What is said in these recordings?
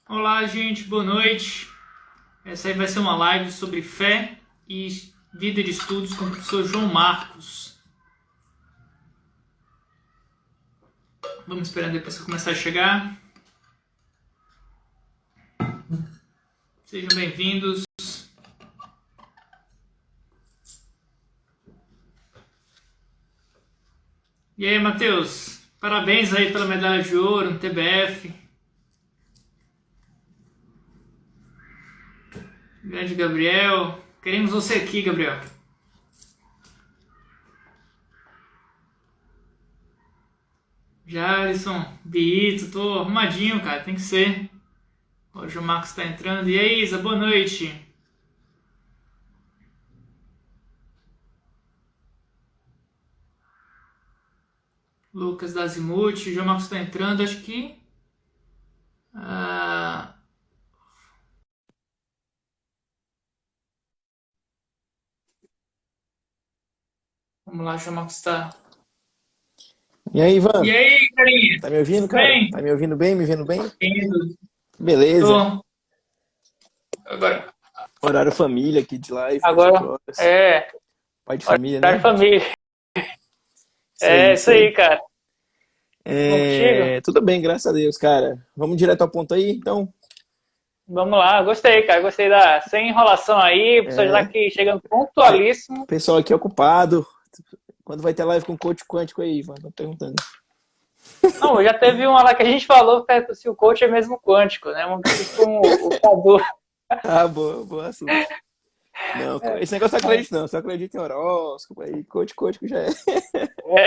Olá, gente, boa noite. Essa aí vai ser uma live sobre fé e vida de estudos com o professor João Marcos. Vamos esperando depois que começar a chegar. Sejam bem-vindos. E aí, Matheus? Parabéns aí pela medalha de ouro no TBF. Grande Gabriel. Queremos você aqui, Gabriel. Jarison, Bito, tô arrumadinho, cara, tem que ser. Hoje o Marcos tá entrando. E aí, Isa, boa noite. Lucas da Azimuth, o João Marcos tá entrando, acho que. Ah, vamos lá, o João Marcos tá. E aí, E Ivan? aí, carinha? Tá me ouvindo, Tudo cara? bem? Tá me ouvindo bem? Me vendo bem? Indo. Beleza. Tô. Agora. Horário família aqui de live, 18 Agora. horas. É. Pai de família, Horário né? família. Isso aí, É isso isso aí. aí, cara. Tudo bom contigo? Tudo bem, graças a Deus, cara. Vamos direto ao ponto aí, então? Vamos lá, gostei, cara. Gostei da. Sem enrolação aí, o pessoal já tá É, aqui chegando pe- pontualíssimo. pessoal aqui ocupado. Quando vai ter live com coach quântico aí, Ivan? Tô perguntando. Não, já teve uma lá que a gente falou se o coach é mesmo quântico, né? Tipo o Cadu. Ah, boa, bom assunto. Não, esse negócio eu acredito não. Só acredito em horóscopo aí. Coach quântico já é. É,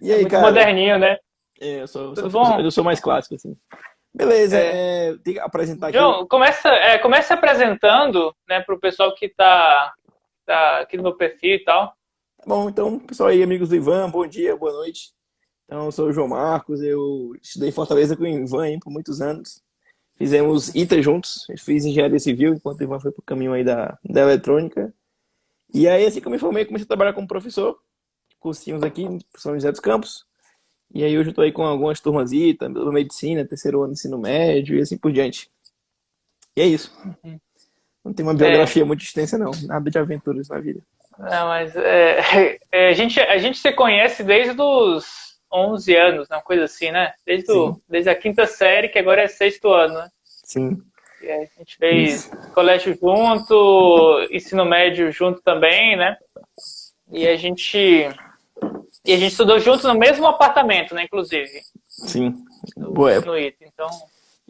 E é aí, muito cara? moderninho, né? Eu Tudo bom? eu sou mais clássico, assim. Beleza, É. tem que apresentar aqui. João, começa apresentando, né, para o pessoal que tá aqui no meu perfil e tal. Tá bom, então, pessoal aí, amigos do Ivan, bom dia, boa noite. Então, eu sou o João Marcos, eu estudei em Fortaleza com o Ivan aí por muitos anos. Fizemos ITA juntos, eu fiz engenharia civil, enquanto o Ivan foi pro caminho aí da eletrônica. E aí, assim que eu me formei, comecei a trabalhar como professor, cursinhos aqui em São José dos Campos. E aí, hoje eu tô aí com algumas turmas ITA, medicina, terceiro ano de ensino médio e assim por diante. E é isso. Não tem uma É, biografia muito extensa, não. Nada de aventuras na vida. não, mas a gente se conhece desde os 11 anos, né, uma coisa assim, né? Sim, Desde a quinta série, que agora é sexto ano, né? sim. E aí a gente fez Isso. colégio junto, ensino médio junto também, né? E a gente, e a gente estudou junto no mesmo apartamento, né? Inclusive, Sim. no, Boa no época. IT. Então,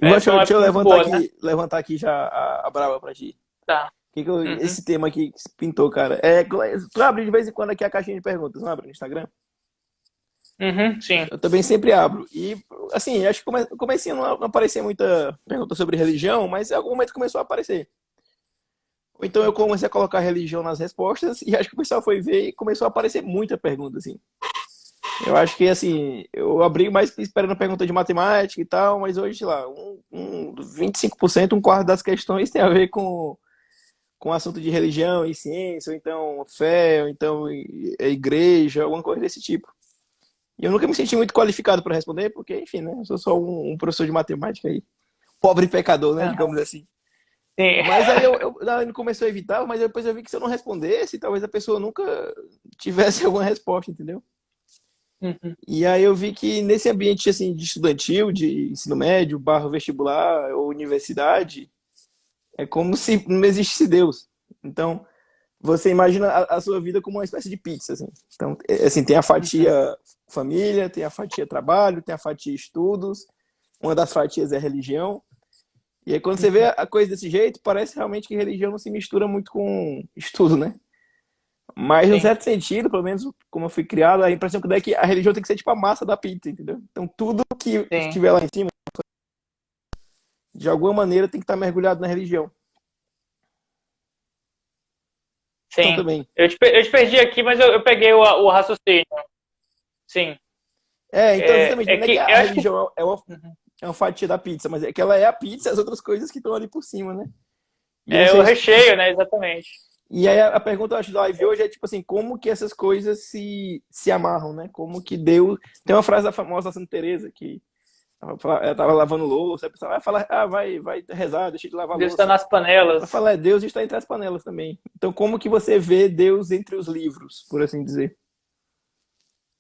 Ivan, essa é uma deixa eu época muito boa, né? levantar aqui já a brava pra ti. Tá. Uhum. Esse tema aqui que se pintou, cara. Tu abre de vez em quando aqui a caixinha de perguntas, não abre no Instagram? Uhum, sim. Eu também sempre abro. E, assim, acho que comecei não aparecia muita pergunta sobre religião, mas em algum momento começou a aparecer. Ou então eu comecei a colocar religião nas respostas e acho que o pessoal foi ver e começou a aparecer muita pergunta, assim. Eu acho que, assim, eu abri mais esperando pergunta de matemática e tal, mas hoje, sei lá, 25%, um quarto das questões tem a ver com assunto de religião e ciência, ou então fé, ou então igreja, alguma coisa desse tipo. E eu nunca me senti muito qualificado para responder, porque, enfim, né? Eu sou só um professor de matemática aí. Pobre pecador, né? Uhum. Digamos assim. Sim. Mas aí eu comecei a evitar, mas depois eu vi que se eu não respondesse, talvez a pessoa nunca tivesse alguma resposta, entendeu? Uhum. E aí eu vi que nesse ambiente assim de estudantil, de ensino médio, barra vestibular ou universidade, é como se não existisse Deus. Então, você imagina a sua vida como uma espécie de pizza, assim. Então, assim, tem a Uhum. fatia família, tem a fatia trabalho, tem a fatia estudos, uma das fatias é religião. E aí, quando você vê Uhum. a coisa desse jeito, parece realmente que religião não se mistura muito com estudo, né? Mas, num Sim. certo sentido, pelo menos como eu fui criado, a impressão que dá é que a religião tem que ser tipo a massa da pizza, entendeu? Então, tudo que Sim. estiver lá em cima, de alguma maneira, tem que estar mergulhado na religião. Então, Sim. também. Eu te perdi aqui, mas eu peguei o raciocínio. Sim. Então, justamente, É não é que que a eu acho que. religião Uhum. é uma fatia da pizza, mas é que ela é a pizza e as outras coisas que estão ali por cima, né? E eu não É o sei. recheio, né? Exatamente. E aí a pergunta, eu acho, da live hoje é tipo assim, como que essas coisas se amarram, né? Como que Deus. Tem uma frase da famosa Santa Teresa que Ela tava lavando louça, a pessoa vai falar, vai rezar, deixa de lavar Deus está louça. nas Ela panelas. fala, Deus está entre as panelas também. Então, como que você vê Deus entre os livros, por assim dizer?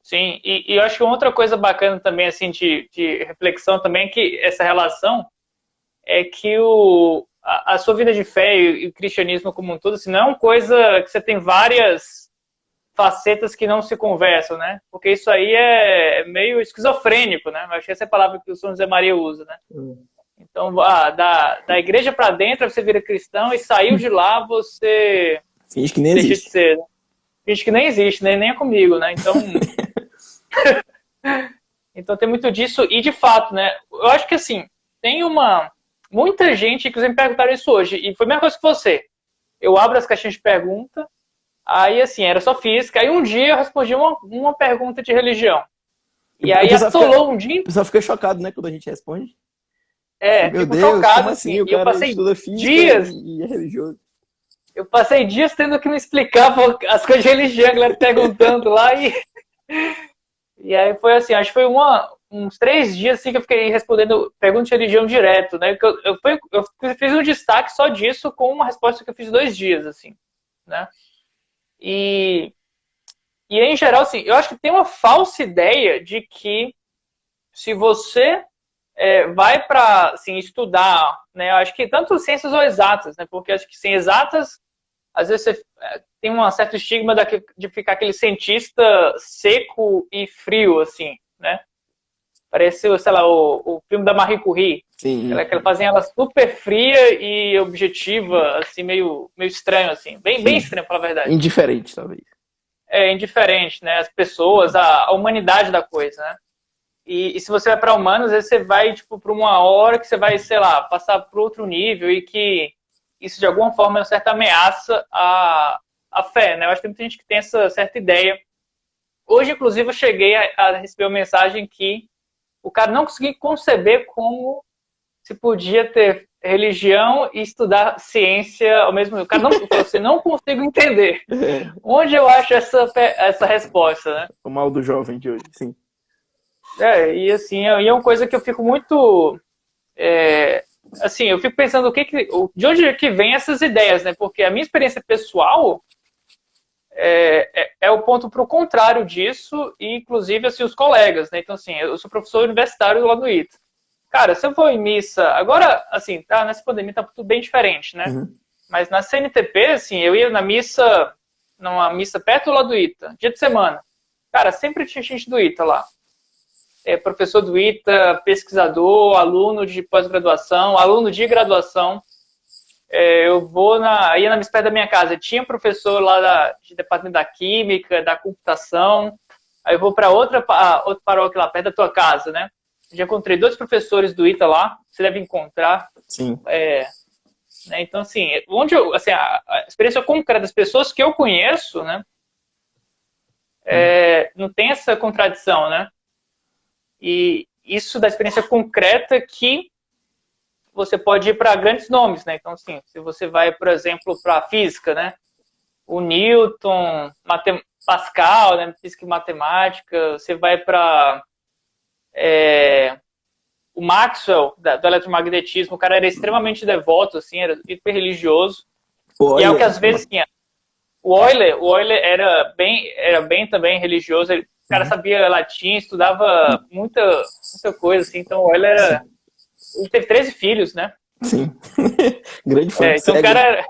Sim, e eu acho que uma outra coisa bacana também, assim, de reflexão também, é que essa relação é que a sua vida de fé e o cristianismo como um todo, assim, não é uma coisa que você tem várias facetas que não se conversam, né? Porque isso aí é meio esquizofrênico, né? Acho que essa é a palavra que o São José Maria usa, né? Então, da igreja para dentro você vira cristão e saiu de lá você Finge que nem deixa de existe. ser. Né? Finge que nem existe, né? Nem é comigo, né? Então tem muito disso. E de fato, né? Eu acho que assim, tem muita gente, inclusive me perguntaram isso hoje, e foi a mesma coisa que você. Eu abro as caixinhas de pergunta, aí assim, era só física, aí um dia eu respondi uma pergunta de religião. E O aí pessoal fica, atolou um dia. o pessoal fica chocado, né, quando a gente responde. Meu Fico Deus, como chocado, assim? assim. O E eu cara passei estuda física dias, e é religioso. tendo que me explicar as coisas de religião, a galera perguntando lá, e aí foi assim, acho que foi uns 3 dias assim que eu fiquei respondendo perguntas de religião direto, né? Eu fiz um destaque só disso com uma resposta que eu fiz 2 dias, assim, né? E, e em geral, assim, eu acho que tem uma falsa ideia de que se você vai para assim, estudar, né? Eu acho que tanto ciências ou exatas, né? Porque acho que sem exatas, às vezes você tem um certo estigma de ficar aquele cientista seco e frio, assim, né? Parece, sei lá, o filme da Marie Curie. Sim, Que ela fazia ela super fria e objetiva, assim, meio estranho, assim. Bem sim. estranho, pra falar a verdade. Indiferente, talvez. É indiferente, né? As pessoas, a humanidade da coisa, né? E se você vai para humanos, às vezes você vai, tipo, para uma hora que você vai, sei lá, passar para outro nível e que isso, de alguma forma, é uma certa ameaça à fé, né? Eu acho que tem muita gente que tem essa certa ideia. Hoje, inclusive, eu cheguei a receber uma mensagem que o cara não conseguia conceber como se podia ter religião e estudar ciência ao mesmo tempo. O cara não falou assim, não consigo entender. É, Onde eu acho essa resposta, né? o mal do jovem de hoje, sim. E assim, é uma coisa que eu fico muito... assim, eu fico pensando de onde é que vem essas ideias, né? Porque a minha experiência pessoal é o ponto para o contrário disso, e inclusive assim, os colegas, né? Então, assim, eu sou professor universitário lá no ITA. Cara, se eu vou em missa, agora, assim, tá, nessa pandemia tá tudo bem diferente, né? Uhum. Mas na CNTP, assim, eu ia numa missa perto lá do ITA, dia de semana. Cara, sempre tinha gente do ITA lá. Professor do ITA, pesquisador, aluno de pós-graduação, aluno de graduação. Eu ia na missa perto da minha casa, tinha professor lá de departamento da química, da computação. Aí eu vou para outra paróquia lá perto da tua casa, né? Já encontrei 2 professores do ITA lá, você deve encontrar. Sim. Né? Então, assim, assim, a experiência concreta das pessoas que eu conheço, né? Não tem essa contradição, né? E isso da experiência concreta que você pode ir para grandes nomes, né? Então, assim, se você vai, por exemplo, para a física, né? O Newton, Pascal, né? Física e matemática, você vai para o Maxwell, do eletromagnetismo, o cara era extremamente devoto, assim, era hiper religioso. E é o que às vezes, assim, o Euler era bem também religioso, o cara sabia latim, estudava muita coisa, assim, então o Euler ele teve 13 filhos, né? Sim. Grande fã, Então o cego. cara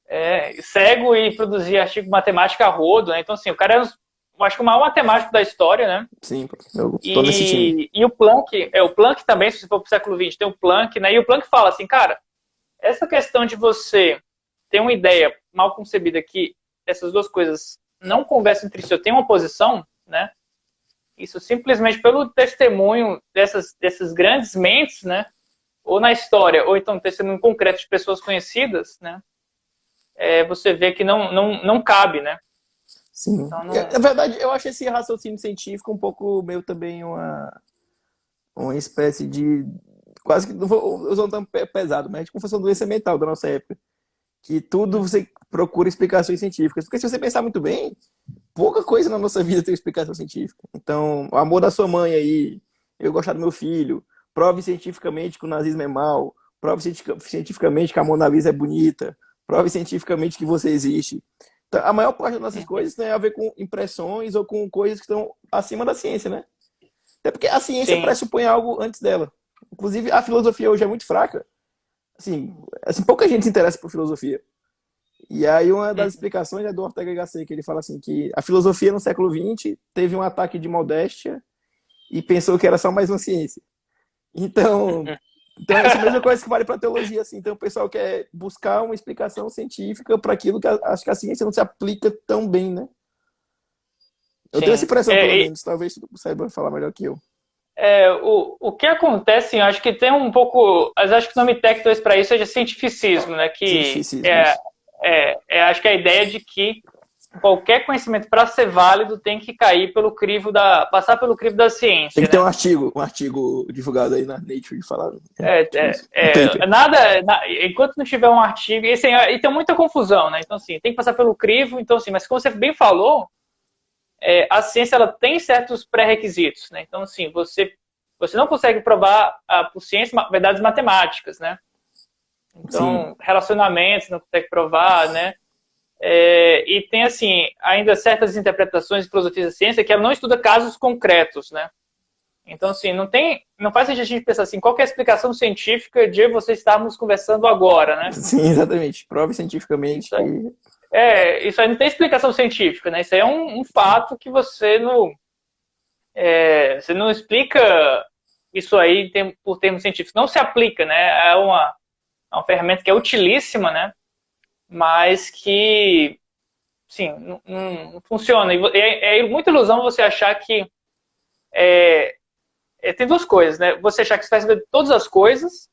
era cego e produzia artigo de matemática a rodo, né? Então, assim, o cara era, acho que o maior matemático da história, né? Sim, eu tô nesse time. E o Planck também, se você for pro século XX, tem o Planck, né? E o Planck fala assim, cara, essa questão de você ter uma ideia mal concebida que essas duas coisas não conversam entre si, ou tem uma oposição, né? Isso simplesmente pelo testemunho dessas grandes mentes, né? Ou na história, ou então testemunho concreto de pessoas conhecidas, né? Você vê que não cabe, né? Sim. Então, Na verdade, eu acho esse raciocínio científico um pouco meio também uma espécie de... Quase que, não vou usar um termo pesado, mas como se fosse uma doença mental da nossa época. Que tudo você procura explicações científicas. Porque se você pensar muito bem, pouca coisa na nossa vida tem explicação científica. Então, o amor da sua mãe aí, eu gostar do meu filho, prove cientificamente que o nazismo é mal, prove cientificamente que a Mona Lisa é bonita, prove cientificamente que você existe. Então, a maior parte das nossas coisas tem a ver com impressões ou com coisas que estão acima da ciência, né? Até porque a ciência Sim, pressupõe algo antes dela. Inclusive, a filosofia hoje é muito fraca. Assim, pouca gente se interessa por filosofia. E aí uma das explicações é do Ortega Gasset, que ele fala assim que a filosofia no século XX teve um ataque de modéstia e pensou que era só mais uma ciência. Então é essa mesma coisa que vale para a teologia, assim. Então o pessoal quer buscar uma explicação científica para aquilo que acho que a ciência não se aplica tão bem, né? Eu tenho essa sim. impressão, pelo menos. Talvez tu saiba falar melhor que eu. O que acontece, eu acho que tem um pouco, mas acho que o nome técnico para isso é de cientificismo, né? Que Cientificismo, isso. acho que é a ideia de que qualquer conhecimento para ser válido tem que cair pelo crivo passar pelo crivo da ciência, Tem que ter né? um artigo divulgado aí na Nature falando. Enquanto não tiver um artigo, e tem muita confusão, né? Então, assim, tem que passar pelo crivo, então, assim, mas como você bem falou, a ciência ela tem certos pré-requisitos, né? Então, assim, você não consegue provar por ciência verdades matemáticas, né? Então, Sim. relacionamentos não consegue provar, né? E tem, assim, ainda certas interpretações de filosofia da ciência que ela não estuda casos concretos, né? Então, assim, não faz sentido a gente pensar assim, qual que é a explicação científica de você estarmos conversando agora, né? Sim, exatamente. Prove cientificamente Isso aí, que. isso aí não tem explicação científica, né? Isso aí é um fato que você não explica isso aí por termos científicos. Não se aplica, né? É uma ferramenta que é utilíssima, né? Mas que, sim, não funciona. E é muita ilusão você achar que tem duas coisas, né? Você achar que você vai saber todas as coisas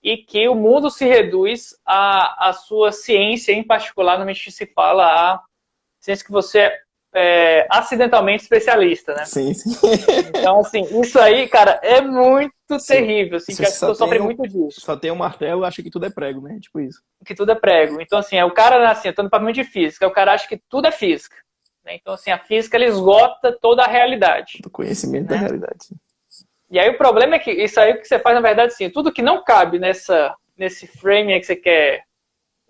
e que o mundo se reduz à sua ciência, em particular, normalmente se fala a ciência que você acidentalmente especialista, né? Sim, sim. Então, assim, isso aí, cara, é muito Sim. terrível, assim, Se que as você pessoas sofrem muito disso, só tem um martelo, acha que tudo é prego, né? Tipo isso. que tudo é prego. Então, assim, o cara, assim, eu tô no papo de física, o cara acha que tudo é física, né? Então, assim, a física, ela esgota toda a realidade, Do conhecimento da né? realidade. E aí o problema é que isso aí que você faz, na verdade, assim, tudo que não cabe nesse frame aí que você quer,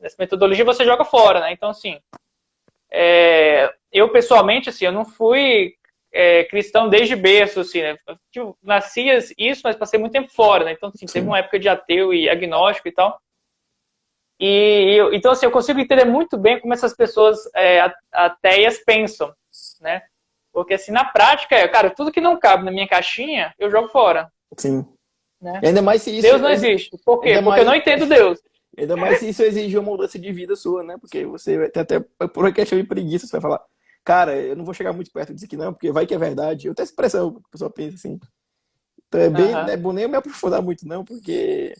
nessa metodologia, você joga fora, né? Então, assim, eu pessoalmente, assim, eu não fui cristão desde berço, assim, né? Eu nasci isso, mas passei muito tempo fora, né? Então, assim, teve Sim. uma época de ateu e agnóstico e tal. Então, assim, eu consigo entender muito bem como essas pessoas ateias pensam, né? Porque, assim, na prática, cara, tudo que não cabe na minha caixinha, eu jogo fora, Sim. né? E ainda mais se isso. Deus não existe. Por quê? Ainda Porque eu mais, não entendo Deus. ainda mais se isso exige uma mudança de vida sua, né? Porque você vai ter até por uma questão de preguiça, você vai falar, cara, eu não vou chegar muito perto disso aqui, não, porque vai que é verdade. Eu tenho essa expressão, a pessoa pensa assim. Então não Aham. é bom nem eu me aprofundar muito, não, porque.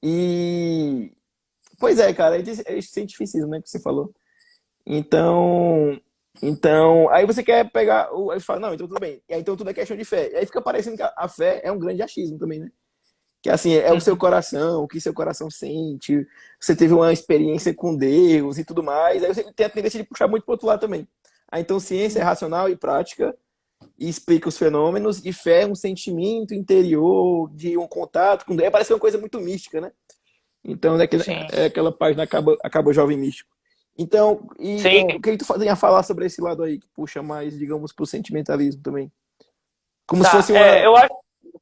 E. Pois é, cara, é cientificismo, né, que você falou. Então. Então, aí você quer pegar. Aí você fala, não, então tudo bem. E aí, então tudo é questão de fé. E aí fica parecendo que a fé é um grande achismo também, né? Que assim, é o seu Uhum. coração, o que seu coração sente, você teve uma experiência com Deus e tudo mais. Aí você tem a tendência de puxar muito pro outro lado também. Aí, então, ciência é racional e prática e explica os fenômenos, e fé é um sentimento interior de um contato com Deus. Parece uma coisa muito mística, né? Então, Sim. aquela página acaba jovem místico. Então, Sim. o que tu ia falar sobre esse lado aí, que puxa mais, digamos, pro sentimentalismo também? Como se Tá. fosse uma, Eu acho.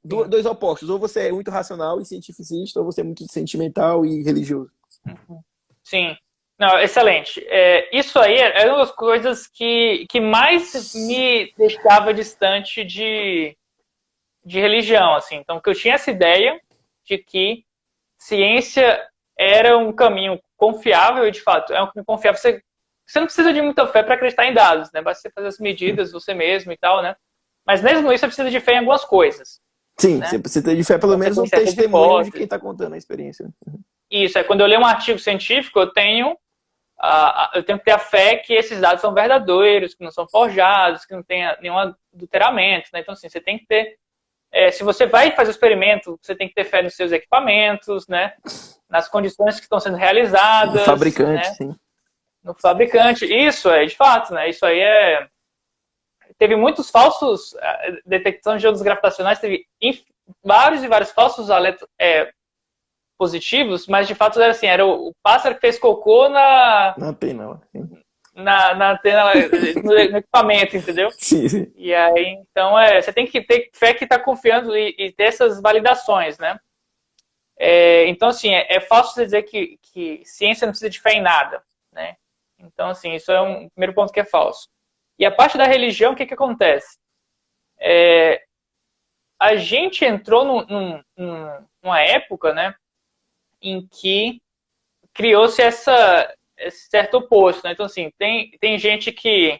Sim. dois opostos. Ou você é muito racional e cientificista, ou você é muito sentimental e religioso. Uhum. Sim. Não, excelente. Isso aí é uma das coisas que mais me deixava distante de religião, assim. Então, que eu tinha essa ideia de que ciência era um caminho confiável, e de fato, é um caminho confiável. Você não precisa de muita fé para acreditar em dados, né? Basta você fazer as medidas você mesmo e tal, né? Mas mesmo isso, você precisa de fé em algumas coisas, Sim, né? você tem de fé pelo Então, você menos um tem certas testemunho de quem hipóteses. está contando a experiência. Isso, quando eu leio um artigo científico, eu tenho que ter a fé que esses dados são verdadeiros, que não são forjados, que não tem nenhum adulteramento, né? Então, assim, você tem que ter. Se você vai fazer o experimento, você tem que ter fé nos seus equipamentos, né? Nas condições que estão sendo Do realizadas, fabricante, né? sim. No fabricante. Isso de fato, né? Isso aí teve muitos falsos detecção de ondas gravitacionais, teve vários e vários falsos alertas positivos, mas de fato era assim, era o pássaro que fez cocô na antena, na antena, no equipamento, entendeu? Sim, sim. E aí, então, você tem que ter fé que está confiando e ter essas validações, né? Então, assim, é falso dizer que ciência não precisa de fé em nada, né? Então, assim, isso é um primeiro ponto que é falso. E a parte da religião, o que acontece? A gente entrou numa época, né, em que criou-se esse certo oposto, né? Então, assim, tem gente que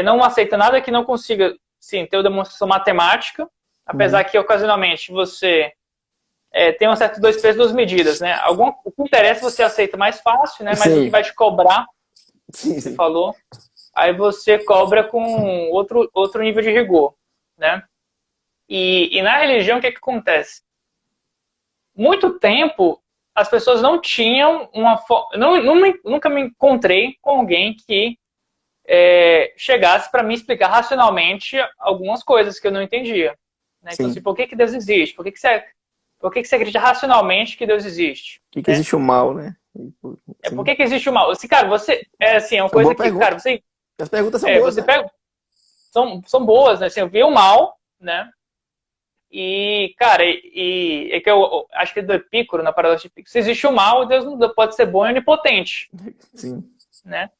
não aceita nada que não consiga, sim, ter uma demonstração matemática, apesar que, ocasionalmente, você tem um certo 2 pesos, 2 medidas, né? O que interessa você aceita mais fácil, né? Mas o que vai te cobrar, você falou, aí você cobra com outro nível de rigor, né? E na religião, o que acontece? Muito tempo, as pessoas não tinham nunca me encontrei com alguém que chegasse para me explicar racionalmente algumas coisas que eu não entendia. Né? Então, assim, por que Deus existe? Por que você acredita racionalmente que Deus existe? Por que existe o mal, né? Por que existe o mal? Assim, cara, é uma coisa que, pergunta. cara, você... As perguntas são boas, né? São boas, né? Assim, eu vi o mal, né? E, cara, é que eu acho que é do Epicuro, na paradoxa de Epicuro, se existe o mal, Deus não pode ser bom e onipotente. Sim. Né?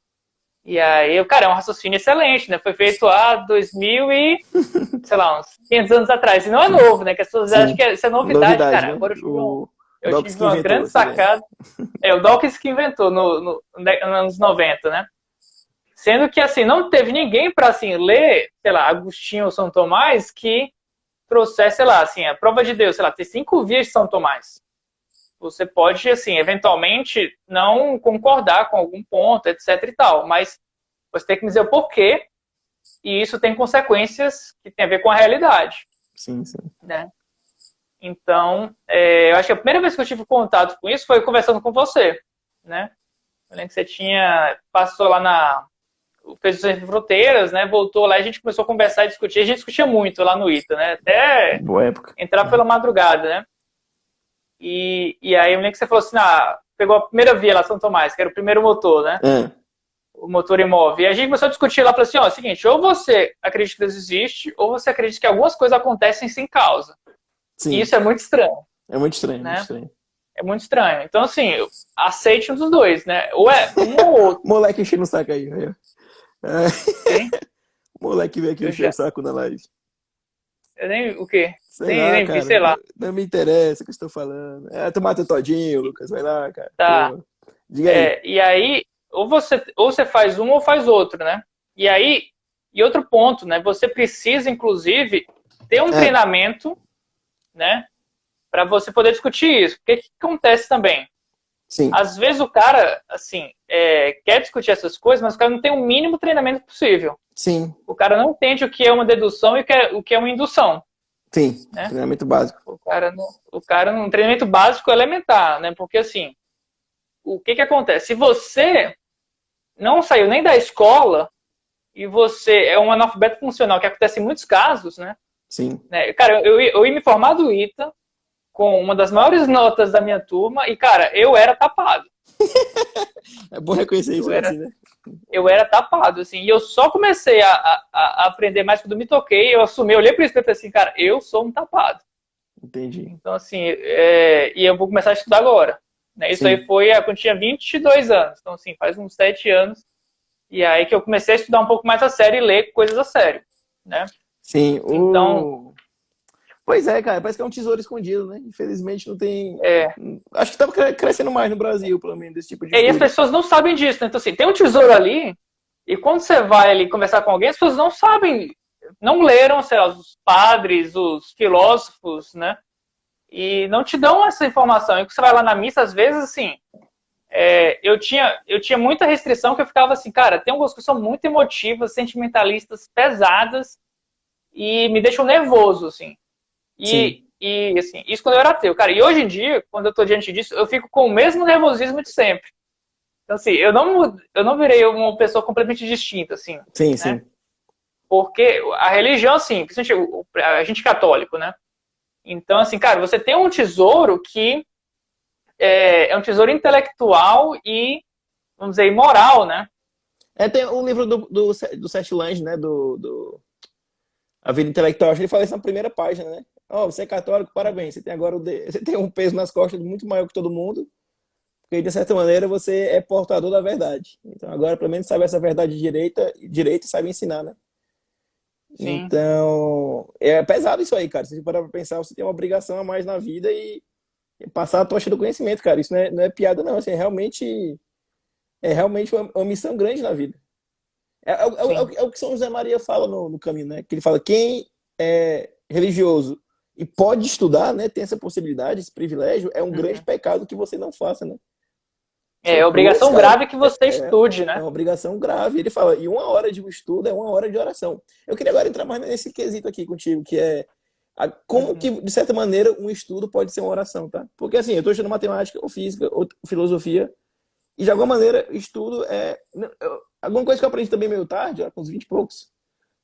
E aí, cara, é um raciocínio excelente, né? Foi feito há 2000 e, sei lá, uns 500 anos atrás. E não é novo, né? Que as pessoas acham que isso é novidade, cara. Né? Agora eu tive uma grande sacada. O Dawkins que inventou nos anos 90, né? Sendo que, assim, não teve ninguém para, assim, ler, sei lá, Agostinho ou São Tomás que trouxesse, sei lá, assim, a prova de Deus, sei lá, tem 5 vias de São Tomás. Você pode, assim, eventualmente não concordar com algum ponto, etc e tal, mas você tem que me dizer o porquê, e isso tem consequências que tem a ver com a realidade. Sim, sim. Né? Então, eu acho que a primeira vez que eu tive contato com isso foi conversando com você, né? Eu lembro que você passou lá fez os Sem Fronteiras, né? Voltou lá e a gente começou a conversar e discutir. A gente discutia muito lá no ITA, né? Até boa época. Entrar pela madrugada, né? E aí eu lembro que você falou assim, pegou a primeira via lá, São Tomás, que era o primeiro motor, né? O motor imóvel. E a gente começou a discutir lá, falou assim, é o seguinte, ou você acredita que Deus existe, ou você acredita que algumas coisas acontecem sem causa. Sim. E isso é muito estranho. É muito estranho, né? Muito estranho. É muito estranho. Então, assim, aceite um dos dois, né? Ou é um ou outro. Moleque enchendo o saco aí, velho. Quem? O moleque veio aqui encher o saco na live. Eu nem... O quê? Nem vi, sei lá. Não me interessa o que eu estou falando. Tomar teu todinho, Lucas. Vai lá, cara. Tá. Pô. Diga aí. E aí, ou você faz um ou faz outro, né? E outro ponto, né? Você precisa, inclusive, ter um treinamento, né? Para você poder discutir isso. Porque o que acontece também? Sim. Às vezes o cara, assim, quer discutir essas coisas, mas o cara não tem o mínimo treinamento possível. Sim. O cara não entende o que é uma dedução e o que é uma indução. Sim, né? Treinamento básico. O cara num treinamento básico elementar, né? Porque, assim, o que acontece? Se você não saiu nem da escola e você é um analfabeto funcional, que acontece em muitos casos, né? Sim. Cara, eu ia me formar do ITA com uma das maiores notas da minha turma e, cara, eu era tapado. É bom reconhecer isso assim, né? Eu era tapado, assim, e eu só comecei a aprender mais quando me toquei, eu assumi, eu olhei para isso e falei assim, cara, eu sou um tapado. Entendi. Então, assim, e eu vou começar a estudar agora. Né? Isso aí foi quando eu tinha 22 anos, então, assim, faz uns 7 anos, e aí que eu comecei a estudar um pouco mais a sério e ler coisas a sério, né? Sim, então... Pois é, cara, parece que é um tesouro escondido, né? Infelizmente não tem... Acho que tá crescendo mais no Brasil, pelo menos, desse tipo de E as pessoas não sabem disso, né? Então, assim, tem um tesouro ali, e quando você vai ali conversar com alguém, as pessoas não sabem, não leram, sei lá, os padres, os filósofos, né? E não te dão essa informação. E quando você vai lá na missa, às vezes, assim, eu tinha muita restrição que eu ficava assim, cara, tem algumas coisas que são muito emotivas, sentimentalistas, pesadas, e me deixam nervoso, assim. E assim, isso quando eu era ateu, cara. E hoje em dia, quando eu tô diante disso, eu fico com o mesmo nervosismo de sempre. Então, assim, eu não virei uma pessoa completamente distinta, assim. Sim, né? sim. Porque a religião, assim, principalmente a gente católico, né? Então, assim, cara, você tem um tesouro que é um tesouro intelectual e, vamos dizer, moral, né? Tem o livro do Seth Lange, né? A Vida Intelectual. Acho que ele fala isso na primeira página, né? Você é católico, parabéns. Você tem agora você tem um peso nas costas muito maior que todo mundo, porque de certa maneira você é portador da verdade. Então agora pelo menos sabe essa verdade direita e sabe ensinar, né? Sim. Então é pesado isso aí, cara. Se você parar pra pensar, você tem uma obrigação a mais na vida e passar a tocha do conhecimento, cara. Isso não é piada, não. Assim, é realmente uma missão grande na vida. Sim. É o que São José Maria fala no caminho, né? Que ele fala: quem é religioso e pode estudar, né? Tem essa possibilidade, esse privilégio, é um grande Uhum. pecado que você não faça, né? É Pois, obrigação cara, grave que você estude, é né? uma obrigação grave. Ele fala: e 1 hora de estudo é 1 hora de oração. Eu queria agora entrar mais nesse quesito aqui contigo, que é como Uhum. que, de certa maneira, um estudo pode ser uma oração, tá? Porque assim, eu estou estudando matemática, ou física, ou filosofia, e de alguma maneira, estudo é. Alguma coisa que eu aprendi também meio tarde, com uns 20 e poucos,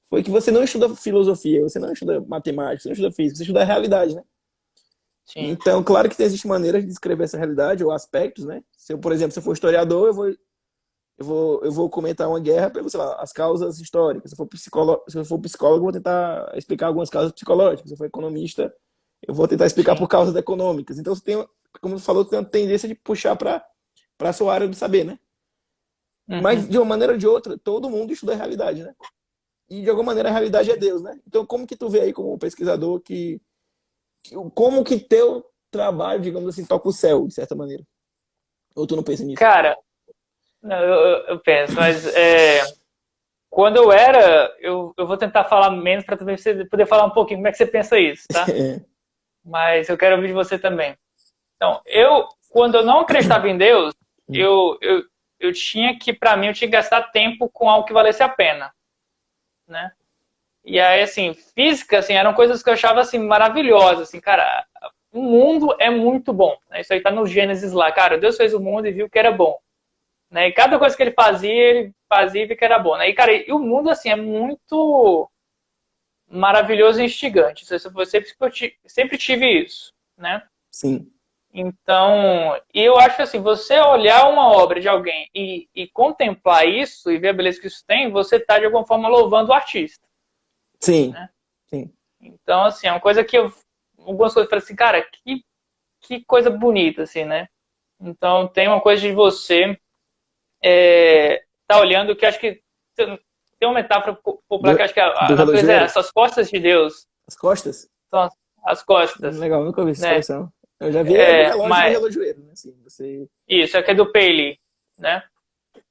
foi que você não estuda filosofia, você não estuda matemática, você não estuda física, você estuda a realidade, né? Sim. Então, claro que existem maneiras de descrever essa realidade, ou aspectos, né? Se eu, por exemplo, se eu for historiador, eu vou comentar uma guerra pelas, sei lá, as causas históricas. Se eu for psicólogo, eu vou tentar explicar algumas causas psicológicas. Se eu for economista, eu vou tentar explicar por Sim. causas econômicas. Então, você tem, como você falou, tem uma tendência de puxar para a sua área do saber, né? Mas, Uhum. de uma maneira ou de outra, todo mundo estuda a realidade, né? E, de alguma maneira, a realidade é Deus, né? Então, como que tu vê aí, como pesquisador, como que teu trabalho, digamos assim, toca o céu, de certa maneira? Ou tu não pensa nisso? Cara, não, eu penso, mas quando eu era, eu vou tentar falar menos para também você poder falar um pouquinho como é que você pensa isso, tá? Mas eu quero ouvir de você também. Então, quando eu não acreditava em Deus, eu, eu, eu tinha que, para mim, eu tinha que gastar tempo com algo que valesse a pena, né? E aí, assim, física, assim, eram coisas que eu achava, assim, maravilhosas, assim, cara, o mundo é muito bom, né? Isso aí tá no Gênesis lá, cara, Deus fez o mundo e viu que era bom, né? E cada coisa que ele fazia e viu que era bom, né? E, cara, e o mundo, assim, é muito maravilhoso e instigante, eu sempre tive isso, né? Sim, Então, eu acho que assim, você olhar uma obra de alguém e contemplar isso e ver a beleza que isso tem, você está de alguma forma louvando o artista, sim, né? sim. Então, assim, é uma coisa que algumas coisas eu falei assim, cara, que coisa bonita, assim, né? Então, tem uma coisa de você tá olhando que eu acho que tem uma metáfora popular Do, que eu acho que do a natureza é relojoeiro? essas costas de Deus, As costas? são as costas, Legal, nunca ouvi essa né? expressão. Eu já vi é do relógio do Mas relojoeiro, né? Assim, você... isso, é que é do Paley, né?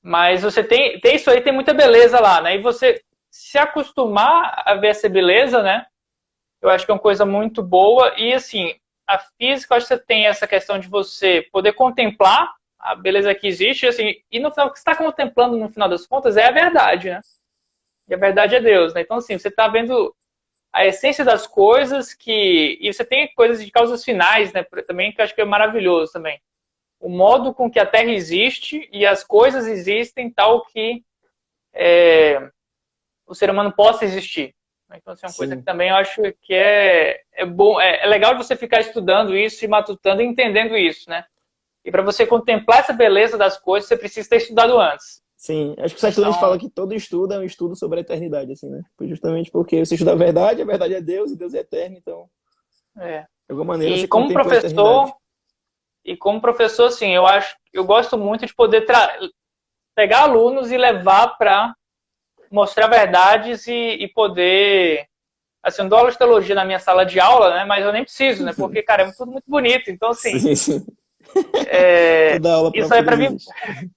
Mas você tem isso aí, tem muita beleza lá, né? E você se acostumar a ver essa beleza, né? Eu acho que é uma coisa muito boa. E assim, a física, eu acho que você tem essa questão de você poder contemplar a beleza que existe, assim, e no final, o que você está contemplando, no final das contas, é a verdade, né? E a verdade é Deus, né? Então, assim, você está vendo a essência das coisas e você tem coisas de causas finais, né? Também, que eu acho que é maravilhoso também. O modo com que a Terra existe e as coisas existem tal que o ser humano possa existir. Então, assim, é uma coisa que Sim, também eu acho que é bom, é legal você ficar estudando isso e matutando e entendendo isso, né? E para você contemplar essa beleza das coisas, você precisa ter estudado antes. sim. Acho que o Sete Então, fala que todo estudo é um estudo sobre a eternidade, assim, né? Justamente porque você estuda a verdade é Deus e Deus é eterno, então, é. de alguma maneira, E você como contempla a professor, eternidade. assim, eu gosto muito de poder pegar alunos e levar para mostrar verdades e poder. Assim, eu dou aula de teologia na minha sala de aula, né? Mas eu nem preciso, né? Porque, cara, é tudo muito bonito. Então, assim, Sim, sim. Toda aula isso aí própria Deus para mim.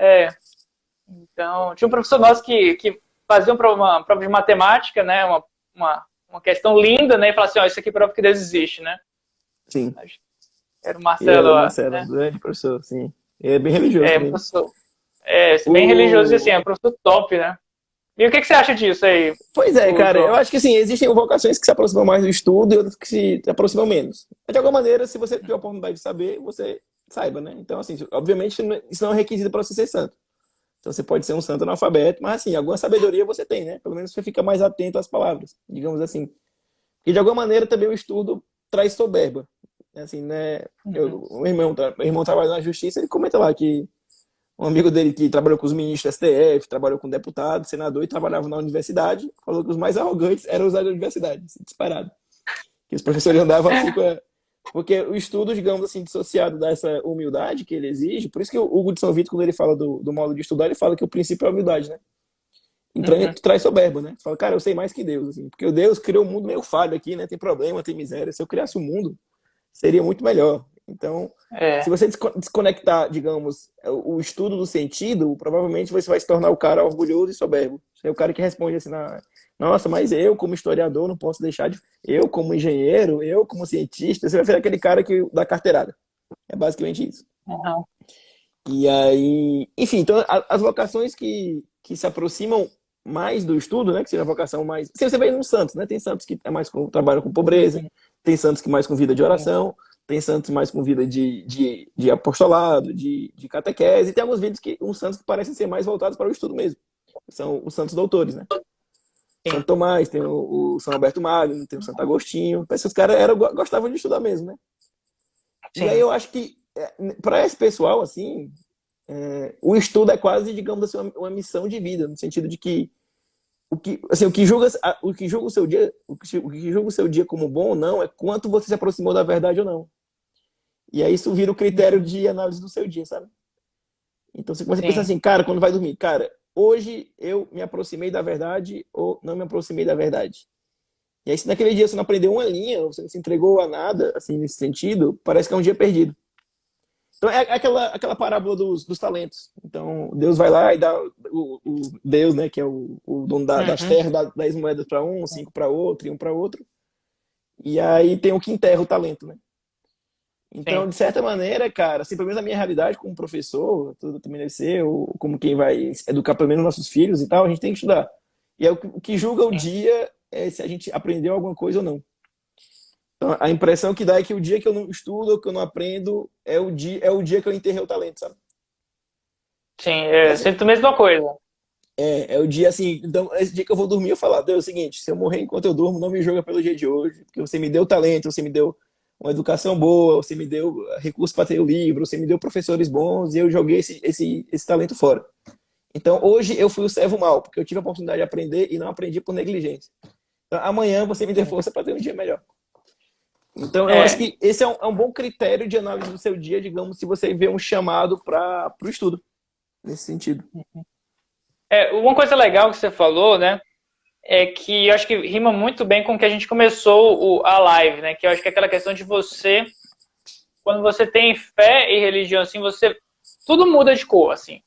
existe. Então, tinha um professor nosso que fazia uma prova de matemática, né? Uma questão linda, né? E falava assim: ó, isso aqui prova que Deus existe, né? Sim. Era o E é Marcelo, o Marcelo, né? um grande professor, sim. E é bem religioso também. Professor. Bem religioso e assim, O... é um professor top, né? E o que você acha disso aí, Pois é, cara, eu João? acho que assim, existem vocações que se aproximam mais do estudo e outras que se aproximam menos. Mas, de alguma maneira, se você tiver a oportunidade de saber, você saiba, né? Então, assim, obviamente, isso não é um requisito para você ser santo. Então você pode ser um santo analfabeto, mas assim, alguma sabedoria você tem, né? Pelo menos você fica mais atento às palavras, digamos assim. E de alguma maneira também o estudo traz soberba. Assim, né? Uhum. Meu irmão trabalha na justiça, ele comenta lá que um amigo dele que trabalhou com os ministros do STF, trabalhou com deputado, senador e trabalhava na universidade, falou que os mais arrogantes eram os da universidade, assim, disparado. Que os professores andavam assim com a... Porque o estudo, digamos assim, dissociado dessa humildade que ele exige, por isso que o Hugo de São Vito, quando ele fala do modo de estudar, ele fala que o princípio é a humildade, né? Então ele Uhum. traz soberba, né? Você fala, cara, eu sei mais que Deus, assim, porque o Deus criou o mundo meio falho aqui, né? Tem problema, tem miséria. Se eu criasse o mundo, seria muito melhor. Então, se É. você desconectar, digamos, o estudo do sentido, provavelmente você vai se tornar o cara orgulhoso e soberbo. Você é o cara que responde assim, nossa, mas eu como historiador não posso deixar de... Eu como engenheiro, eu como cientista, você vai ser aquele cara que dá carteirada. É basicamente isso. Uhum. E aí, enfim, então as vocações que se aproximam mais do estudo, né, que seja a vocação mais... Você vê nos santos, né? Tem santos que é mais trabalham com pobreza, tem santos que mais com vida de Sim. oração, tem santos mais com vida de apostolado, de catequese, e tem alguns vídeos que uns santos que parecem ser mais voltados para o estudo mesmo. São os santos doutores, né? Sim. Santo Tomás, tem o São Alberto Magno, tem o Santo Agostinho. Parece que os caras gostavam de estudar mesmo, né? E aí Sim. eu acho que para esse pessoal, assim, o estudo é quase, digamos assim, uma missão de vida, no sentido de que assim, o que julga o seu dia, o que julga o seu dia como bom ou não é quanto você se aproximou da verdade ou não. E aí isso vira o critério Uhum. de análise do seu dia, sabe? Então você começa a pensar Sim. assim, cara, quando vai dormir, cara, hoje eu me aproximei da verdade ou não me aproximei da verdade. E aí se naquele dia você não aprendeu uma linha, ou você não se entregou a nada, assim, nesse sentido, parece que é um dia perdido. Então é aquela parábola dos talentos. Então Deus vai lá e dá o Deus, né, que é o dono das Uhum. terras, dá 10 moedas para um, 5 para outro e um para outro. E aí tem o que enterra o talento, né? Então, Sim. de certa maneira, cara, assim, pelo menos a minha realidade como professor, tudo também deve ser, ou como quem vai educar pelo menos nossos filhos e tal, a gente tem que estudar. E é o que julga o Sim. dia é se a gente aprendeu alguma coisa ou não. Então, a impressão que dá é que o dia que eu não estudo, ou que eu não aprendo, é o dia que eu enterrei o talento, sabe? Sim. Então, Eu assim, sinto a mesma coisa. é o dia assim, então, esse dia que eu vou dormir, eu falo, Deus, é o seguinte, se eu morrer enquanto eu durmo, não me julga pelo dia de hoje, porque você me deu talento, você me deu uma educação boa, você me deu recursos para ter o livro, você me deu professores bons e eu joguei esse talento fora. Então, hoje eu fui o servo mau, porque eu tive a oportunidade de aprender e não aprendi por negligência. Então, amanhã você me dê Sim. força para ter um dia melhor. Então, eu acho É. que esse é um bom critério de análise do seu dia, digamos, se você vê um chamado para o estudo, nesse sentido. Uma coisa legal que você falou, né? É que eu acho que rima muito bem com o que a gente começou a live, né? Que eu acho que é aquela questão de você, quando você tem fé e religião, assim, tudo muda de cor, assim,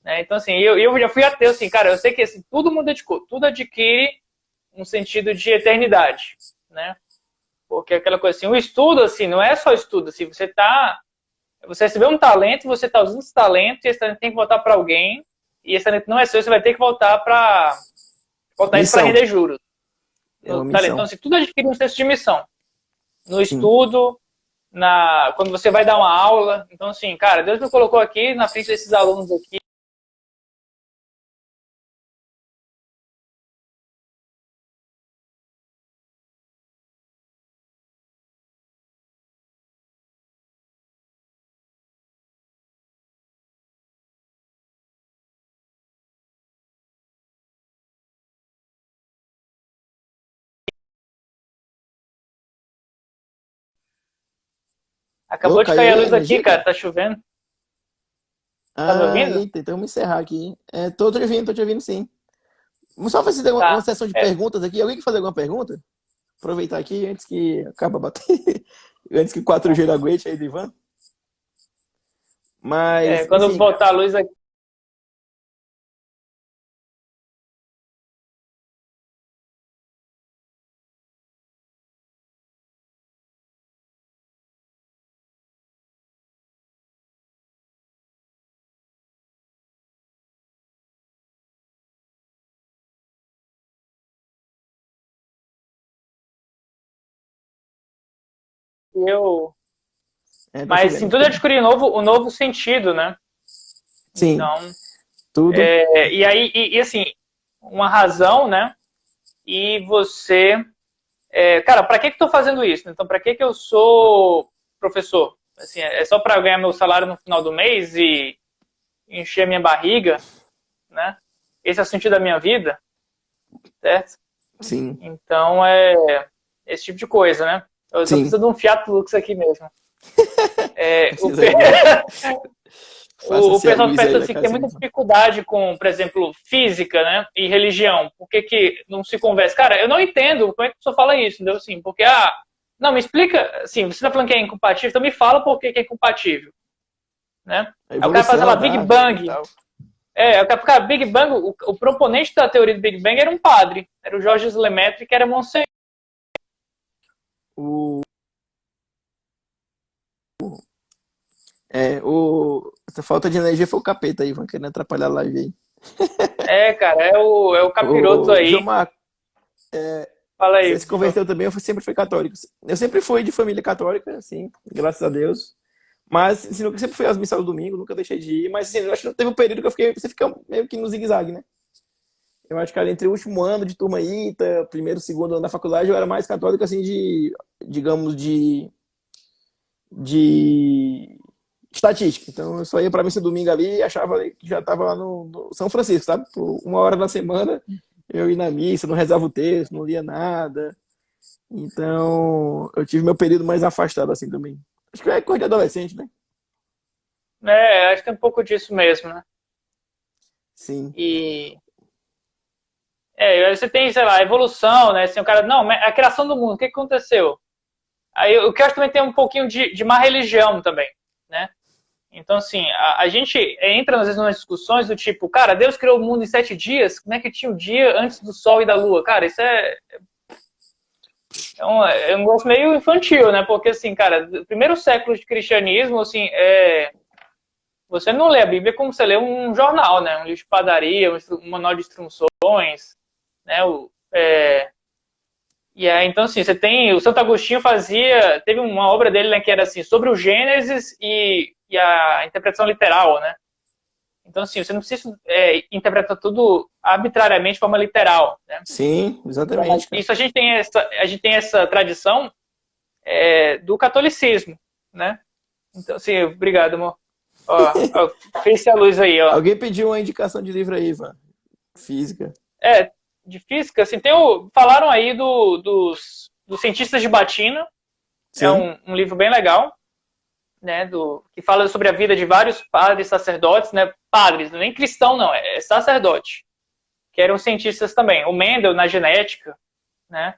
né? Então, assim, eu já fui ateu, assim, cara, eu sei que assim, tudo muda de cor, tudo adquire um sentido de eternidade, né? Porque aquela coisa assim, o estudo, assim, não é só estudo, assim, você recebeu um talento, você está usando esse talento, e esse talento tem que voltar para alguém, e esse talento não é seu, você vai ter que voltar isso para Missão. render juros. É No uma talento. Então, missão. assim, tudo adquire um senso de missão. No Sim. estudo, quando você vai dar uma aula. Então, assim, cara, Deus me colocou aqui na frente desses alunos aqui. Ô, Acabou de caiu cair a aí a luz aqui, energia, cara. cara? Tá chovendo. Tá me Ah, ouvindo? eita, então vamos encerrar aqui. Tô te ouvindo sim. Vamos só fazer uma Tá. sessão de É, perguntas aqui. Alguém quer fazer alguma pergunta? Aproveitar aqui antes que acaba bater. Antes que o 4G não aguente aí do Ivan. Mas, quando enfim, voltar a luz aqui. Eu... tá Mas, assim, chovendo. tudo adquire o novo sentido, né? Sim. Então. Tudo. E aí, assim, uma razão, né? E você... cara, para que eu estou fazendo isso? Então, para que eu sou professor? Assim, é só para ganhar meu salário no final do mês e encher a minha barriga, né? Esse é o sentido da minha vida, certo? Sim. Então, é esse tipo de coisa, né? Eu tô Sim. precisando de um Fiat Lux aqui mesmo. Precisa aí. O Faça-se a pessoal luz pensa aí da assim que tem casa. muita dificuldade com, por exemplo, física, né, e religião. Por que que não se conversa? Cara, eu não entendo como é que a pessoa fala isso, entendeu? Assim, porque, não, me explica, assim, você tá falando que é incompatível, então me fala por que que é incompatível, né? A Aí o cara fala evolução lá, da Big vida e Bang. tal. Cara, Big Bang, o proponente da teoria do Big Bang era um padre, era o Jorge Lemaitre, que era Monsenhor. O, essa falta de energia foi o capeta aí, vão querendo atrapalhar a live aí. Cara, é o capiroto João aí. Marco, Fala você aí. se converteu também, eu sempre fui católico. Eu sempre fui de família católica, assim, graças a Deus. Mas assim, eu sempre fui às missas do domingo, nunca deixei de ir. Mas assim, eu acho que teve um período que você fica meio que no zigue-zague, né? Eu acho que ali entre o último ano de turma ITA, primeiro, segundo ano da faculdade, eu era mais católico, assim, digamos, de estatística. Então eu só ia pra missa domingo ali e achava que já tava lá no São Francisco, sabe? Por uma hora da semana eu ia na missa, não rezava o texto, não lia nada. Então eu tive meu período mais afastado assim também. Acho que é coisa de adolescente, né? Acho que tem um pouco disso mesmo, né? Sim, E aí você tem, sei lá, a evolução, né? Assim, o cara, não, a criação do mundo, o que aconteceu? Aí o que eu acho que também tem um pouquinho de má religião também, né? Então, assim, a gente entra às vezes nas discussões do tipo, cara, Deus criou o mundo em 7 dias, como é que tinha o dia antes do Sol e da Lua? Cara, isso é um negócio meio infantil, né? Porque, assim, cara, primeiro século de cristianismo, assim, você não lê a Bíblia como você lê um jornal, né? Um livro de padaria, um manual de instruções, né? E aí, então, assim, você tem. O Santo Agostinho teve uma obra dele, né, que era assim, sobre o Gênesis e a interpretação literal, né? Então, assim, você não precisa interpretar tudo arbitrariamente de forma literal, né? sim, Então, exatamente, cara. isso a gente tem essa tradição do catolicismo, né? Então, assim, obrigado, amor. Ó, fez-se a luz aí, ó. Alguém pediu uma indicação de livro aí, Ivan. Física. De física, assim, falaram aí dos cientistas de Batina, é Sim, um livro bem legal, né, que fala sobre a vida de vários padres, sacerdotes, né, padres, nem cristão não, é sacerdote, que eram cientistas também. O Mendel na genética, né,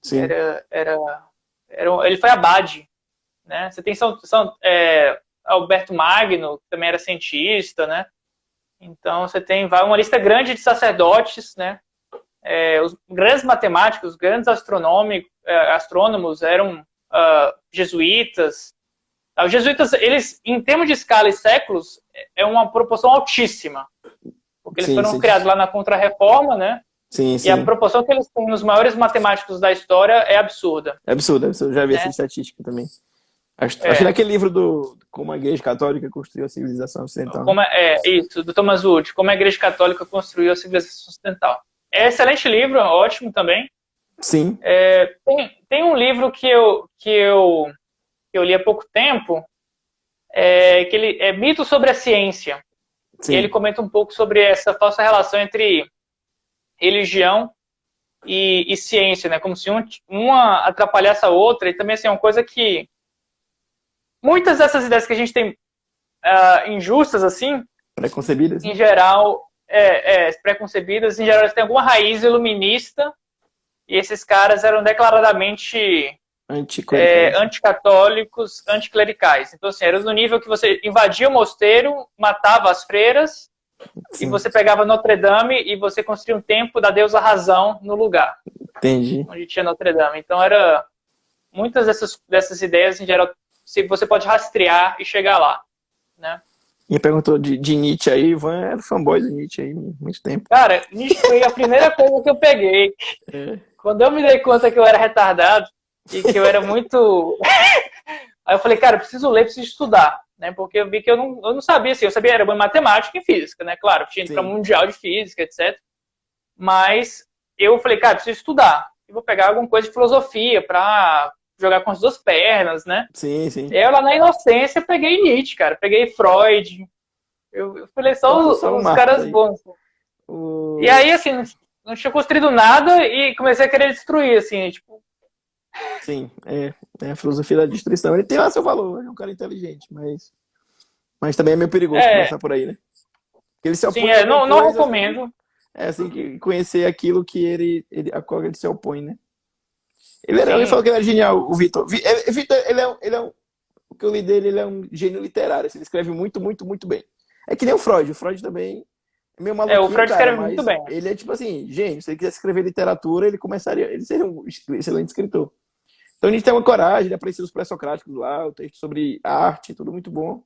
sim. ele foi abade, né. Você tem Alberto Magno, que também era cientista, né. Então você tem uma lista grande de sacerdotes, né. Os grandes matemáticos, os grandes astrônomos eram jesuítas. Os jesuítas, eles, em termos de escala e séculos, é uma proporção altíssima, porque eles Sim, foram sim. criados lá na Contra-Reforma, né? Sim, E a sim. proporção que eles têm nos maiores matemáticos da história é absurda, É absurdo, é absurdo. Já vi essa né? estatística também. Acho que É, naquele livro do Como a Igreja Católica Construiu a Civilização Ocidental, né? isso, do Thomas Wood, Como a Igreja Católica Construiu a Civilização Ocidental. É excelente livro, ótimo também. Sim, Tem um livro que eu li há pouco tempo, que ele é Mito sobre a Ciência. E ele sim. comenta um pouco sobre essa falsa relação entre religião e ciência, né? Como se uma atrapalhasse a outra. E também, assim, é uma coisa que muitas dessas ideias que a gente tem injustas, assim, Preconcebidas, né? em geral, preconcebidas, em geral, eles têm alguma raiz iluminista. E esses caras eram declaradamente Anticlericais. anticatólicos, anticlericais. Então, assim, era no nível que você invadia o mosteiro, matava as freiras, e Sim, você pegava Notre Dame e você construía um templo da deusa Razão no lugar entendi. onde tinha Notre Dame. Então, muitas dessas ideias, em geral, você pode rastrear e chegar lá, né? Quem perguntou de Nietzsche aí, Ivan era fanboy do Nietzsche aí, muito tempo. Cara, Nietzsche foi a primeira coisa que eu peguei. É, Quando eu me dei conta que eu era retardado e que eu era muito... Aí eu falei, cara, eu preciso ler, preciso estudar. né? Porque eu vi que eu não sabia, assim, eu sabia era bom em matemática e física, né? Claro, tinha ido para Sim. mundial de física, etc. Mas eu falei, cara, preciso estudar. Eu vou pegar alguma coisa de filosofia para jogar com as duas pernas, né? Sim, sim. Eu lá na inocência peguei Nietzsche, cara, peguei Freud. Eu falei É o só pessoal os Marcos caras aí. bons. E O... aí, assim, não tinha construído nada e comecei a querer destruir, assim, tipo, Sim, é a filosofia da destruição. Ele tem lá seu valor, é um cara inteligente, mas também é meio perigoso é, começar por aí, né? Porque ele se sim, opõe a alguma não coisa, assim, recomendo. assim que conhecer aquilo que a qual ele se opõe, né? Alguém Sim, falou que ele era genial, o Vitor. Vitor, o que eu li dele, ele é um gênio literário, assim, ele escreve muito, muito, muito bem. É que nem o Freud também é meio o maluquinho, Freud cara, escreve muito mas bem. ele é tipo assim, gênio. Se ele quisesse escrever literatura, ele seria um excelente escritor. Então a gente tem uma coragem, ele aprecia os pré-socráticos lá, o texto sobre arte, tudo muito bom.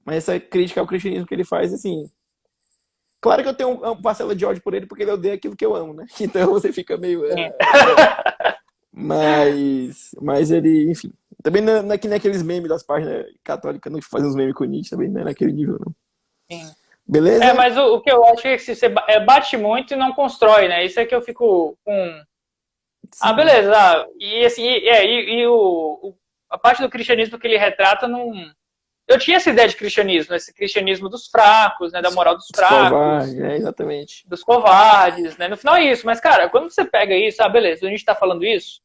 Mas essa crítica ao cristianismo que ele faz, assim. Claro que eu tenho uma parcela de ódio por ele porque ele odeia aquilo que eu amo, né? Então você fica meio. Sim, Legal. Mas ele, enfim. Também não é que nem aqueles memes das páginas católicas, não fazem uns memes com Nietzsche, também não é naquele nível, não. sim. Beleza? Mas o que eu acho é que se você bate muito e não constrói, né? Isso é que eu fico com. Ah, Sim. beleza. E assim, a parte do cristianismo que ele retrata não. Eu tinha essa ideia de cristianismo, esse cristianismo dos fracos, né? Da moral dos Escovar, fracos, exatamente. dos covardes, né? No final é isso. Mas, cara, quando você pega isso, beleza, a gente tá falando isso,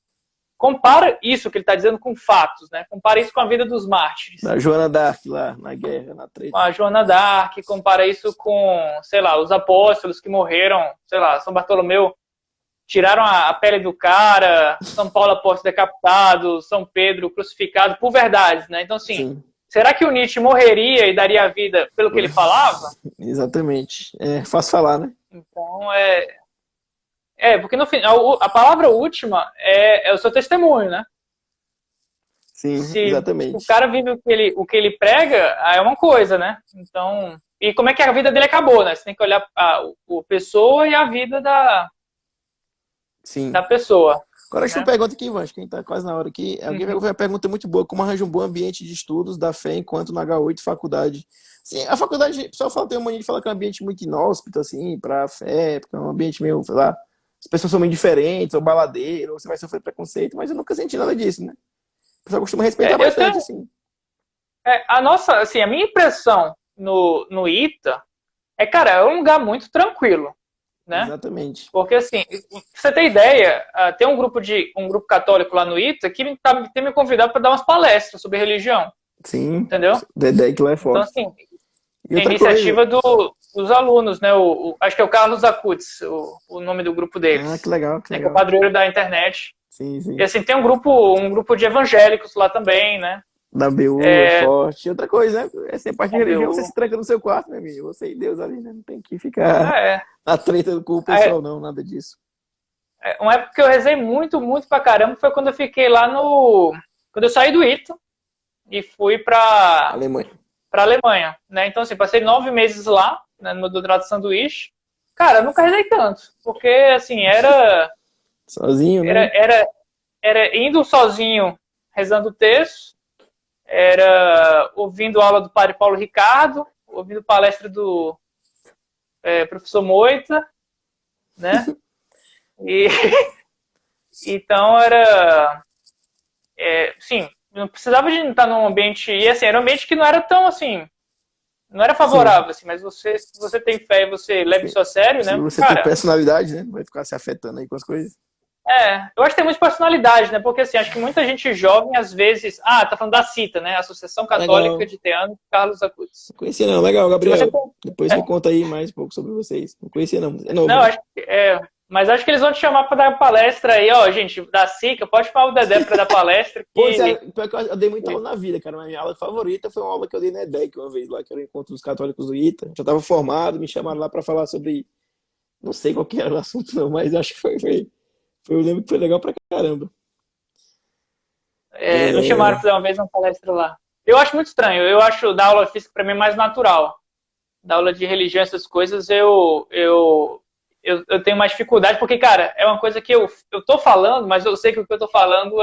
compara isso que ele tá dizendo com fatos, né? Compara isso com a vida dos mártires. Da Joana d'Arc lá, na guerra, na Com treta. a Joana d'Arc, compara isso com, sei lá, os apóstolos que morreram, sei lá, São Bartolomeu, tiraram a pele do cara, São Paulo apóstolo decapitado, São Pedro crucificado por verdades, né? Então, assim, Sim, será que o Nietzsche morreria e daria a vida pelo que ele falava? exatamente. É fácil falar, né? Então, porque no final, a palavra última é o seu testemunho, né? Sim, Se o exatamente. cara vive o que ele prega, aí é uma coisa, né? Então, e como é que a vida dele acabou, né? Você tem que olhar a pessoa e a vida Sim. da pessoa, Agora, deixa eu uma né? pergunta aqui, Ivan, acho que a gente tá quase na hora aqui. Alguém vai Uhum. fazer uma pergunta muito boa. Como arranja um bom ambiente de estudos da fé enquanto na H8 faculdade? Sim, a faculdade, o pessoal fala, tem uma mania de falar que é um ambiente muito inóspito, assim, pra fé, porque é um ambiente meio, sei lá, as pessoas são muito diferentes, ou baladeiro, ou você vai sofrer preconceito, mas eu nunca senti nada disso, né? O pessoal costuma respeitar Eu bastante, tenho, assim. assim, a minha impressão no ITA cara, é um lugar muito tranquilo, né? Exatamente. Porque, assim, pra você ter ideia, tem um grupo católico lá no ITA que tem me convidado para dar umas palestras sobre religião, Sim, entendeu? o Dedé que lá é Então, forte. assim, E é outra coisa, iniciativa dos alunos, né? Acho que é o Carlos Acutis, o nome do grupo que deles, legal, que né? Que é o legal. padroeiro da internet. Sim, E, sim. assim, tem um grupo de evangélicos lá também, né? Da BU é forte. E outra coisa, né? Essa parte de Da religião, você BU. se tranca no seu quarto, meu amigo. Você e Deus ali, né? Não tem que ficar É, na treta com o é, pessoal, não, nada disso. uma época que eu rezei muito, muito pra caramba foi quando eu fiquei lá no. Quando eu saí do ITA e fui Alemanha. pra Alemanha, né? Então, assim, passei 9 meses lá, né, no doutorado de sanduíche. Cara, eu nunca rezei tanto, porque, assim, Sozinho, era, né? era, era indo sozinho rezando o texto, era ouvindo aula do padre Paulo Ricardo, ouvindo palestra do professor Moita, né? E então sim, não precisava de estar num ambiente, e assim, era um ambiente que não era tão assim, não era Sim. favorável, assim, mas se você tem fé e você leva isso a sério, Se né? você tem Cara, personalidade, né? Vai ficar se afetando aí com as coisas. eu acho que tem muita personalidade, né? Porque assim, acho que muita gente jovem, às vezes. Tá falando da CITA, né? Associação Católica Legal. de Teano Carlos Acutis. Não conhecia não. Legal, Se você Gabriel. tem. Depois me conta aí mais um pouco sobre vocês. Não conhecia não. É novo, Não, né? acho que. Mas acho que eles vão te chamar para dar palestra aí, ó, gente, da SICA, pode chamar o Dedé para dar palestra Pô, isso que. é, pior que eu dei muita aula na vida, cara. Mas minha aula favorita foi uma aula que eu dei na EDEC uma vez lá, que era o encontro dos católicos do ITA. Já estava formado, me chamaram lá para falar sobre. Não sei qual que era o assunto, não, mas acho que eu lembro que foi legal pra caramba. Nos chamaram É, para dar uma vez uma palestra lá. Eu acho muito estranho, eu acho dar aula física para mim mais natural. Dar aula de religião, essas coisas, eu tenho mais dificuldade, porque, cara, é uma coisa que eu tô falando, mas eu sei que o que eu tô falando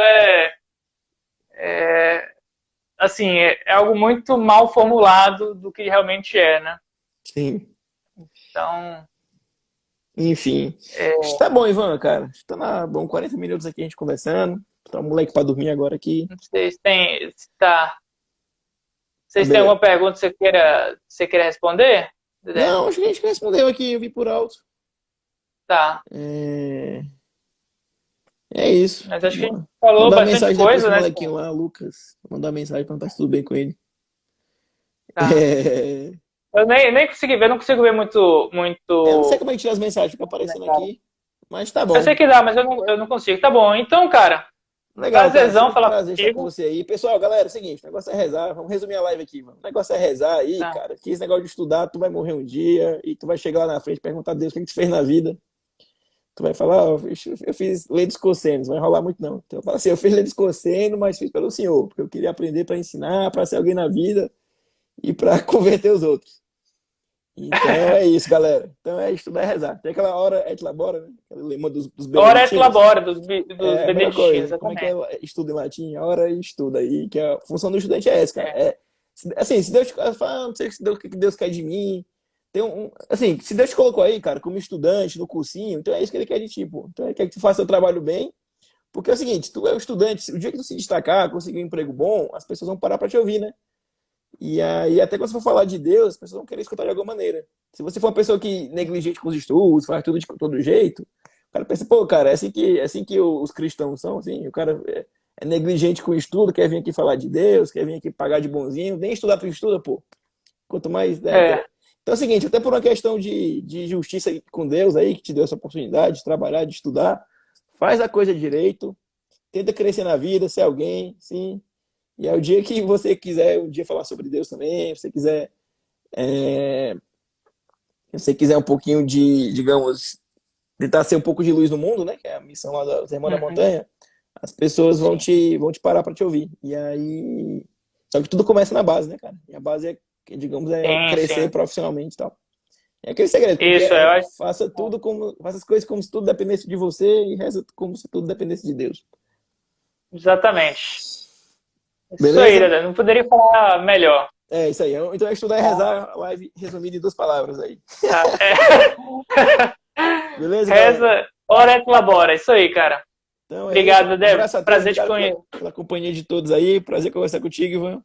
assim, é algo muito mal formulado do que realmente é, né? Sim. Então, Enfim. Está bom, Ivan, cara. Está bom, 40 minutos aqui a gente conversando. Tá um moleque para dormir agora aqui. não sei se tem, se tá, Tá vocês têm beleza. alguma pergunta que você queira responder, Dedé? Não, acho que a gente respondeu aqui, eu vi por alto. Tá. É, é isso. Mas acho que a gente Vou falou mandar uma bastante mensagem depois coisa, pro né? molequinho lá, Lucas. Vou mandar uma mensagem pra tá tudo bem com ele. Tá. Eu nem consegui ver, não consigo ver Eu não sei muito como é que tira as mensagens, fica aparecendo comentário. aqui. Mas tá Eu bom. sei que dá, mas eu não consigo. Tá bom. Então, cara, Legal, cara. prazerzão Sempre um falar prazer estar com contigo. você aí. Pessoal, galera, é o seguinte, o negócio é rezar. Vamos resumir a live aqui, mano. O negócio é rezar aí, Tá. cara. Que esse negócio de estudar, tu vai morrer um dia e tu vai chegar lá na frente e perguntar a Deus o que tu fez na vida. Tu vai falar, ó, eu fiz lei dos cossenos, não vai rolar muito não. Então eu falo assim, eu fiz lei dos cossenos, mas fiz pelo Senhor, porque eu queria aprender para ensinar, para ser alguém na vida e para converter os outros. Então é isso, galera. Então é estudar e rezar. Tem aquela hora et labora, né? Aquele lema dos Ora et beneditinos. labora, dos É a mesma beneditinos, coisa. Como é que exatamente. é estudo em latim? A hora e estuda aí, que a função do estudante é essa, cara. É. Assim, se Deus fala, não sei se Deus, o que Deus quer de mim. Assim, se Deus te colocou aí, cara, como estudante no cursinho, então é isso que ele quer de ti, pô. Então ele quer que tu faça o trabalho bem, porque é o seguinte, tu é um estudante, o dia que tu se destacar, conseguir um emprego bom, as pessoas vão parar pra te ouvir, né? E aí, até quando você for falar de Deus, as pessoas vão querer escutar de alguma maneira. Se você for uma pessoa que negligente com os estudos, faz tudo de todo jeito, o cara pensa, pô, cara, é assim que os cristãos são, assim, o cara é negligente com o estudo, quer vir aqui falar de Deus, quer vir aqui pagar de bonzinho, nem estudar tu estuda, pô. Quanto mais, né, É, Então é o seguinte, até por uma questão de justiça com Deus aí, que te deu essa oportunidade de trabalhar, de estudar, faz a coisa direito, tenta crescer na vida, ser alguém, sim. E é o dia que você quiser um dia falar sobre Deus também, é, se você quiser um pouquinho de, digamos, tentar ser um pouco de luz no mundo, né? Que é a missão lá dos Irmãos da uhum, Montanha, as pessoas sim. vão te parar para te ouvir. E aí. Só que tudo começa na base, né, cara? E a base digamos, é Sim, crescer sim. profissionalmente e tal. É aquele segredo, como que Isso, é? eu acho. Faça as coisas como se tudo dependesse de você e reza como se tudo dependesse de Deus. Exatamente. Isso aí, Beleza? Dedé. Não poderia falar melhor. É isso aí. Então é estudar e rezar, a live resumida em duas palavras aí. Tá? É. Beleza, galera? Reza, ora et labora. Isso aí, cara. Então é isso. Obrigado, Um Dedé. abraço a todos. Prazer te Obrigado conhecer. pela companhia de todos aí. Prazer conversar contigo, Ivan.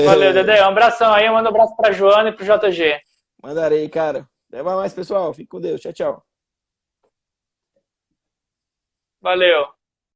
Valeu, Dedé. É, Um abração aí. Manda um abraço pra Joana e pro JG. mandarei, cara. Até mais, pessoal. Fique com Deus. Tchau, tchau. Valeu.